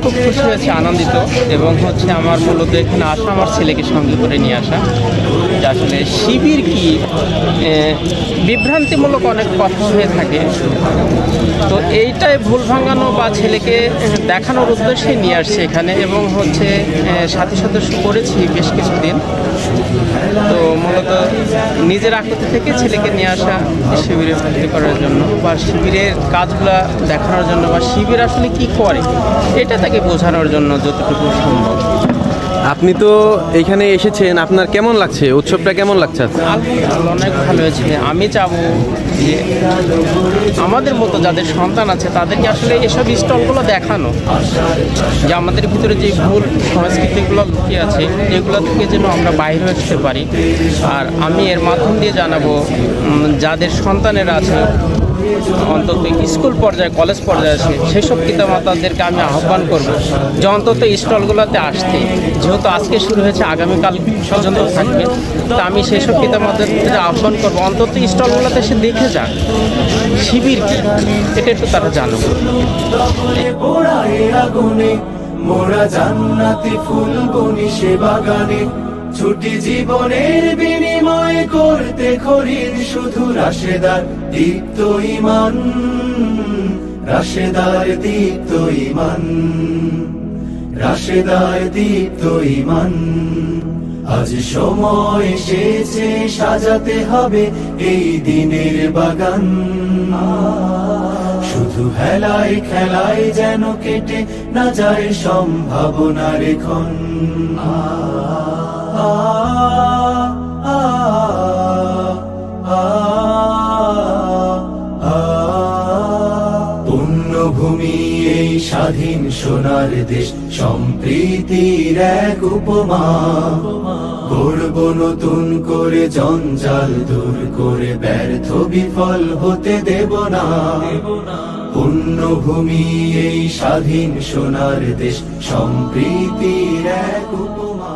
খুব খুশি হয়েছে, আনন্দিত, এবং আমার মূলত এখানে আসা আমার ছেলেকে সঙ্গে করে নিয়ে আসা। যে আসলে শিবির কি, বিভ্রান্তিমূলক অনেক কথা হয়ে থাকে, তো এইটাই ভুল ভাঙানো বা ছেলেকে দেখানোর উদ্দেশ্যে নিয়ে আসছে এখানে। এবং সাথী সদস্য করেছি বেশ কিছুদিন, তো মূলত নিজের আকৃতি থেকে ছেলেকে নিয়ে আসা শিবিরে ভর্তি করার জন্য বা শিবিরের কাজগুলো দেখানোর জন্য বা শিবির আসলে কি করে এটা তাকে বোঝানোর জন্য যতটুকু সম্ভব। আপনি তো এইখানে এসেছেন, আপনার কেমন লাগছে, উৎসবটা কেমন লাগছে? আলহামদুলিল্লাহ অনেক ভালো হয়েছে। আমি চাবো যে আমাদের মতো যাদের সন্তান আছে তাদেরকে আসলে এসব স্টলগুলো দেখানো, যে আমাদের ভিতরে যে ভুল সংস্কৃতিগুলো লুকিয়ে আছে এগুলো থেকে যেন আমরা বাইরে আসতে পারি। আর আমি এর মাধ্যম দিয়ে জানাবো যাদের সন্তানেরা আছে অন্তত স্কুল পর্যায়ে কলেজ পর্যায়ে আছে সেসব পিতামাতাদেরকে আমি আহ্বান করব যে অন্তত স্টলগুলোতে আসতে, যেহেতু আজকে শুরু হয়েছে আগামীকাল পর্যন্ত থাকবে, তা আমি সেসব পিতামাতাদের আহ্বান করব অন্তত স্টলগুলোতে এসে দেখে যাক শিবির কি, এটা একটু তারা জানুক। মোরা জান্নাতি ফুল বনি সে বাগানে, ছুটি জীবনের বিনিময় করতে খরিদ শুধু রাশেদার দীপ্ত ঈমান, রাশেদার দীপ্ত ঈমান, রাশেদার দীপ্ত ঈমান। আজ সময় এসেছে সাজাতে হবে এই দিনের বাগান, শুধু হেলায় খেলায় যেন কেটে না যায় সম্ভাবনার ক্ষণ। পুণ্যভূমি এই স্বাধীন সোনার দেশ, সম্প্রীতির এক উপমা, গড়ব নতুন করে জঞ্জাল দূর করে, ব্যর্থ বিফল হতে দেব না। পুণ্যভূমি এই স্বাধীন সোনার দেশ, সম্প্রীতির এক উপমা।